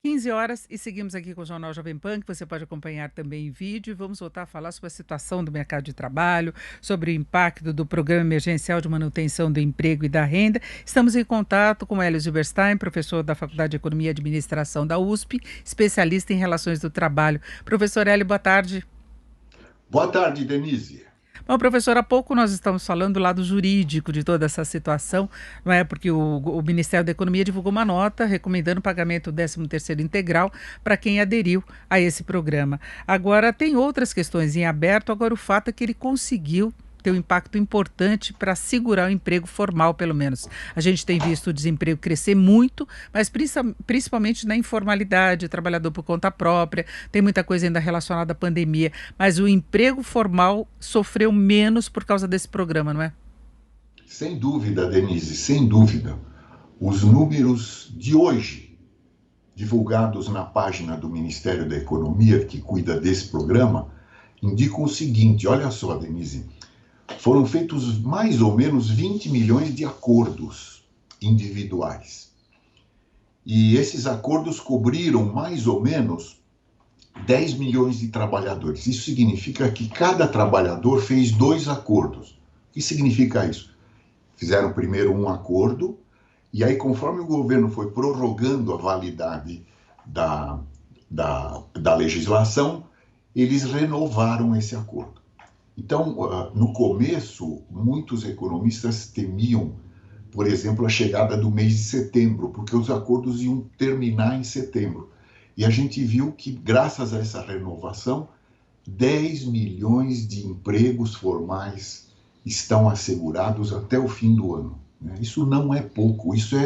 15 horas e seguimos aqui com o Jornal Jovem Pan, que você pode acompanhar também em vídeo. E vamos voltar a falar sobre a situação do mercado de trabalho, sobre o impacto do Programa Emergencial de Manutenção do Emprego e da Renda. Estamos em contato com Hélio Zilberstein, professor da Faculdade de Economia e Administração da USP, especialista em relações do trabalho. Professor Hélio, boa tarde. Boa tarde, Denise. Bom, professor, há pouco nós estamos falando do lado jurídico de toda essa situação, não é? Porque o Ministério da Economia divulgou uma nota recomendando o pagamento do 13º integral para quem aderiu a esse programa. Agora, tem outras questões em aberto, agora o fato é que ele conseguiu ter um impacto importante para segurar o emprego formal, pelo menos. A gente tem visto o desemprego crescer muito, mas principalmente na informalidade, trabalhador por conta própria, tem muita coisa ainda relacionada à pandemia, mas o emprego formal sofreu menos por causa desse programa, não é? Sem dúvida, Denise, sem dúvida. Os números de hoje, divulgados na página do Ministério da Economia, que cuida desse programa, indicam o seguinte: olha só, Denise, foram feitos mais ou menos 20 milhões de acordos individuais. E esses acordos cobriram mais ou menos 10 milhões de trabalhadores. Isso significa que cada trabalhador fez 2 acordos. O que significa isso? Fizeram primeiro um acordo, e aí, conforme o governo foi prorrogando a validade da legislação, eles renovaram esse acordo. Então, no começo, muitos economistas temiam, por exemplo, a chegada do mês de setembro, porque os acordos iam terminar em setembro. E a gente viu que, graças a essa renovação, 10 milhões de empregos formais estão assegurados até o fim do ano. Isso não é pouco, isso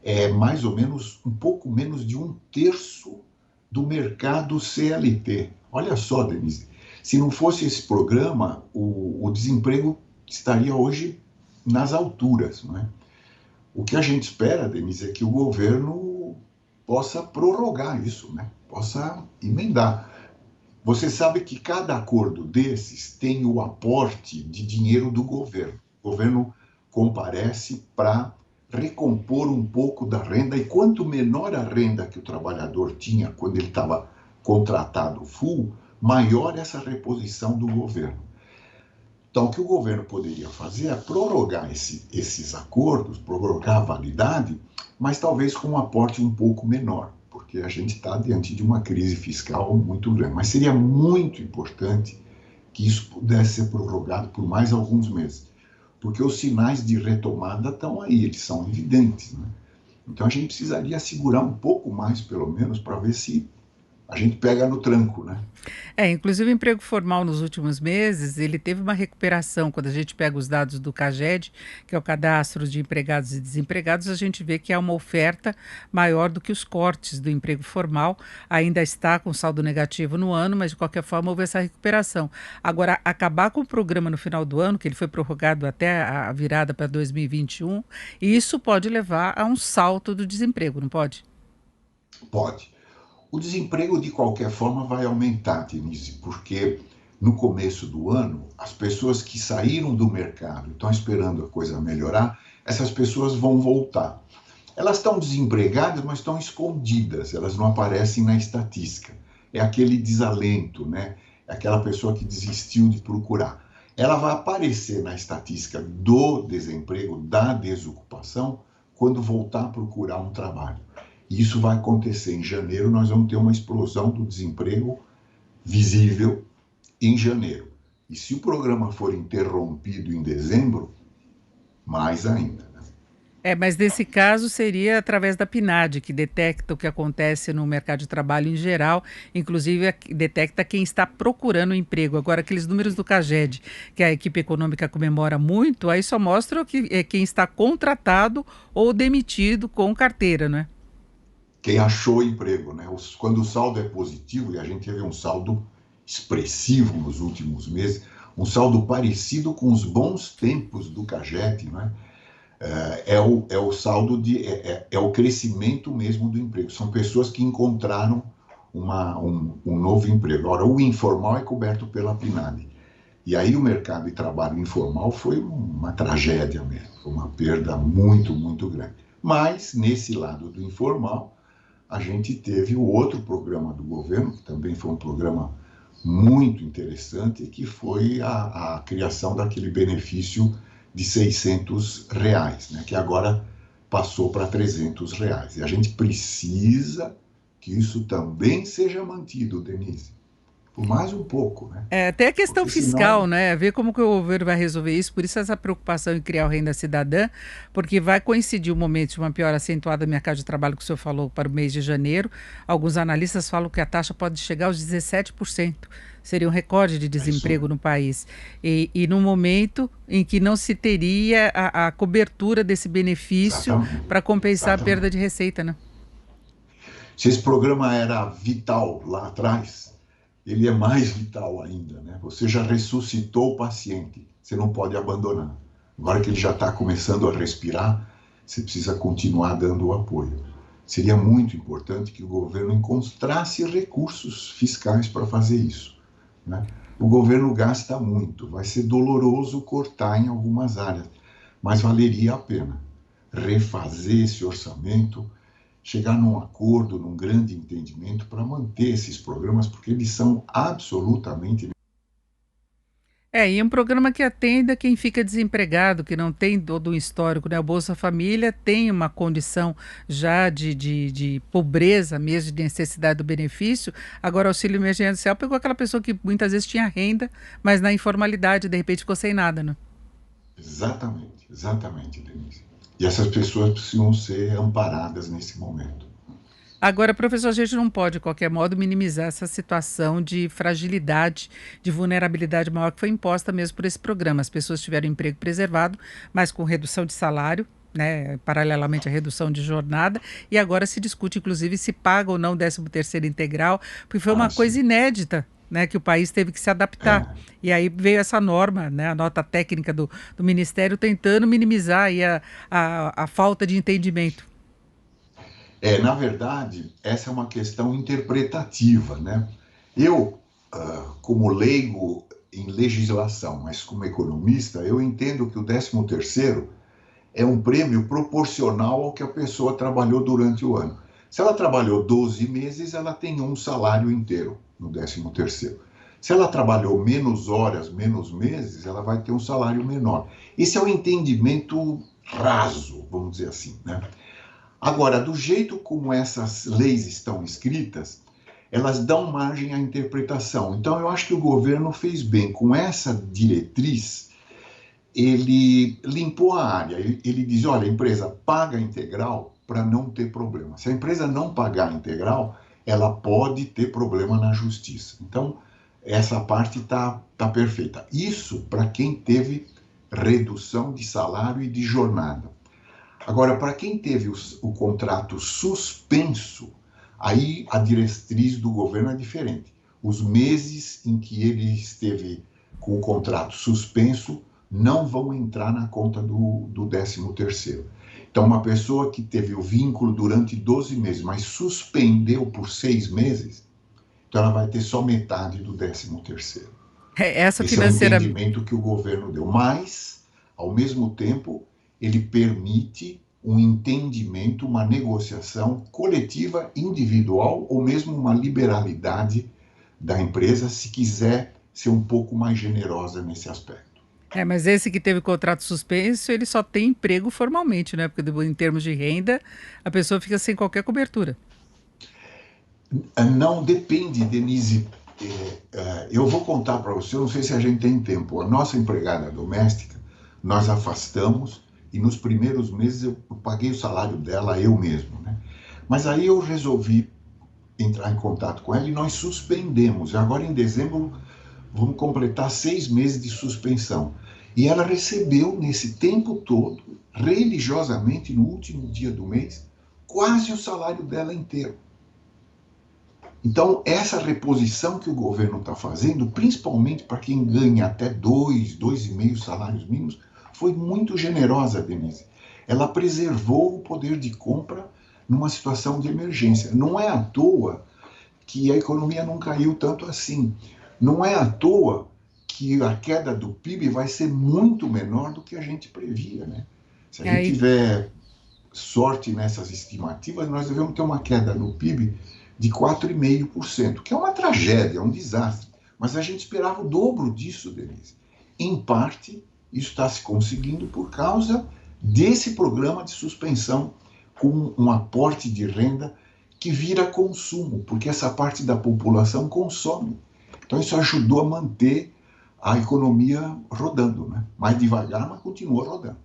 é mais ou menos, um pouco menos de 1/3 do mercado CLT. Olha só, Denise, se não fosse esse programa, o desemprego estaria hoje nas alturas, não é? O que a gente espera, Denise, é que o governo possa prorrogar isso, né? Possa emendar. Você sabe que cada acordo desses tem o aporte de dinheiro do governo. O governo comparece para recompor um pouco da renda, e quanto menor a renda que o trabalhador tinha quando ele estava contratado full, maior essa reposição do governo. Então, o que o governo poderia fazer é prorrogar esses acordos, prorrogar a validade, mas talvez com um aporte um pouco menor, porque a gente está diante de uma crise fiscal muito grande. Mas seria muito importante que isso pudesse ser prorrogado por mais alguns meses, porque os sinais de retomada estão aí, eles são evidentes, né? Então a gente precisaria segurar um pouco mais, pelo menos, para ver se a gente pega no tranco, né? Inclusive o emprego formal nos últimos meses, ele teve uma recuperação. Quando a gente pega os dados do CAGED, que é o Cadastro de Empregados e Desempregados, a gente vê que há uma oferta maior do que os cortes do emprego formal. Ainda está com saldo negativo no ano, mas de qualquer forma houve essa recuperação. Agora, acabar com o programa no final do ano, que ele foi prorrogado até a virada para 2021, e isso pode levar a um salto do desemprego, não pode? Pode. O desemprego, de qualquer forma, vai aumentar, Denise, porque no começo do ano, as pessoas que saíram do mercado e estão esperando a coisa melhorar, essas pessoas vão voltar. Elas estão desempregadas, mas estão escondidas, elas não aparecem na estatística. É aquele desalento, né? É aquela pessoa que desistiu de procurar. Ela vai aparecer na estatística do desemprego, da desocupação, quando voltar a procurar um trabalho. E isso vai acontecer em janeiro, nós vamos ter uma explosão do desemprego visível em janeiro. E se o programa for interrompido em dezembro, mais ainda. Mas nesse caso seria através da PNAD, que detecta o que acontece no mercado de trabalho em geral, inclusive detecta quem está procurando emprego. Agora, aqueles números do CAGED, que a equipe econômica comemora muito, aí só mostram que é quem está contratado ou demitido com carteira, não é? Quem achou emprego, né? Quando o saldo é positivo, e a gente teve um saldo expressivo nos últimos meses, um saldo parecido com os bons tempos do CAGED, né? É o saldo é o crescimento mesmo do emprego. São pessoas que encontraram um novo emprego. Agora, o informal é coberto pela PNAD. E aí o mercado de trabalho informal foi uma tragédia mesmo, foi uma perda muito, muito grande. Mas, nesse lado do informal, a gente teve o outro programa do governo, que também foi um programa muito interessante, que foi a criação daquele benefício de R$ 600, né, que agora passou para R$ 300. E a gente precisa que isso também seja mantido, Denise, por mais um pouco, né? Até a questão Porque fiscal, senão, né? Ver como que o governo vai resolver isso, por isso essa preocupação em criar o renda cidadã, porque vai coincidir o momento de uma piora acentuada do mercado de trabalho que o senhor falou para o mês de janeiro. Alguns analistas falam que a taxa pode chegar aos 17%. Seria um recorde de é isso desemprego mesmo. no país. E num momento em que não se teria a cobertura desse benefício Exatamente, para compensar a perda exatamente. de receita, né? Se esse programa era vital lá atrás, ele é mais vital ainda, né? Você já ressuscitou o paciente, você não pode abandonar. Agora que ele já está começando a respirar, você precisa continuar dando o apoio. Seria muito importante que o governo encontrasse recursos fiscais para fazer isso, né? O governo gasta muito, vai ser doloroso cortar em algumas áreas, mas valeria a pena refazer esse orçamento, chegar num acordo, num grande entendimento para manter esses programas, porque eles são absolutamente. E um programa que atenda quem fica desempregado, que não tem todo um histórico, né? O Bolsa Família tem uma condição já de pobreza mesmo, de necessidade do benefício. Agora, o auxílio emergencial pegou aquela pessoa que muitas vezes tinha renda, mas na informalidade, de repente ficou sem nada, né? Exatamente, exatamente, Denise. E essas pessoas precisam ser amparadas nesse momento. Agora, professor, a gente não pode, de qualquer modo, minimizar essa situação de fragilidade, de vulnerabilidade maior que foi imposta mesmo por esse programa. As pessoas tiveram emprego preservado, mas com redução de salário, né, paralelamente à redução de jornada, e agora se discute, inclusive, se paga ou não o 13º integral, porque foi uma Ah, coisa sim. inédita. Né, que o país teve que se adaptar. É, E aí veio essa norma, né, a nota técnica do Ministério, tentando minimizar aí a falta de entendimento. na verdade, essa é uma questão interpretativa, né? Eu, como leigo em legislação, mas como economista, eu entendo que o 13º é um prêmio proporcional ao que a pessoa trabalhou durante o ano. Se ela trabalhou 12 meses, ela tem um salário inteiro no 13º. Se ela trabalhou menos horas, menos meses, ela vai ter um salário menor. Esse é o entendimento raso, vamos dizer assim, né? Agora, do jeito como essas leis estão escritas, elas dão margem à interpretação. Então, eu acho que o governo fez bem com essa diretriz. Ele limpou a área, ele diz, olha, a empresa paga integral para não ter problema. Se a empresa não pagar integral, ela pode ter problema na justiça. Então, essa parte tá perfeita. Isso para quem teve redução de salário e de jornada. Agora, para quem teve o contrato suspenso, aí a diretriz do governo é diferente. Os meses em que ele esteve com o contrato suspenso não vão entrar na conta do 13º. Então, uma pessoa que teve o vínculo durante 12 meses, mas suspendeu por 6 meses, então ela vai ter só metade do 13º. Essa Esse é o financeira. entendimento que o governo deu. Mas, ao mesmo tempo, ele permite um entendimento, uma negociação coletiva, individual, ou mesmo uma liberalidade da empresa, se quiser ser um pouco mais generosa nesse aspecto. Mas esse que teve contrato suspenso, ele só tem emprego formalmente, né? Porque em termos de renda, a pessoa fica sem qualquer cobertura. Não depende, Denise. Eu vou contar para você, eu não sei se a gente tem tempo. A nossa empregada doméstica, nós afastamos e nos primeiros meses eu paguei o salário dela eu mesmo, né? Mas aí eu resolvi entrar em contato com ela e nós suspendemos. Agora em dezembro vamos completar 6 meses de suspensão. E ela recebeu nesse tempo todo, religiosamente, no último dia do mês, quase o salário dela inteiro. Então, essa reposição que o governo está fazendo, principalmente para quem ganha até 2,5 salários mínimos, foi muito generosa, Denise. Ela preservou o poder de compra numa situação de emergência. Não é à toa que a economia não caiu tanto assim. Não é à toa que a queda do PIB vai ser muito menor do que a gente previa, né? Se a gente Aí tiver sorte nessas estimativas, nós devemos ter uma queda no PIB de 4,5%, que é uma tragédia, é um desastre. Mas a gente esperava o dobro disso, Denise. Em parte, isso está se conseguindo por causa desse programa de suspensão com um aporte de renda que vira consumo, porque essa parte da população consome. Então isso ajudou a manter a economia rodando, né? Mais devagar, mas continua rodando.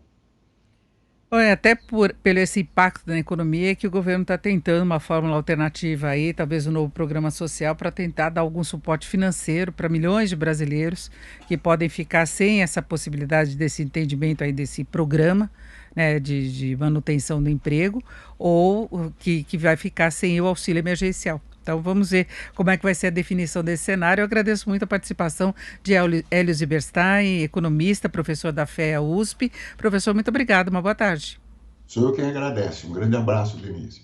Até pelo esse impacto na economia que o governo está tentando uma fórmula alternativa aí, talvez um novo programa social para tentar dar algum suporte financeiro para milhões de brasileiros que podem ficar sem essa possibilidade desse entendimento aí desse programa, né, de manutenção do emprego, ou que vai ficar sem o auxílio emergencial. Então vamos ver como é que vai ser a definição desse cenário. Eu agradeço muito a participação de Hélio Zieberstein, economista, professor da FEA USP. Professor, muito obrigado, uma boa tarde. Sou eu quem agradece. Um grande abraço, Denise.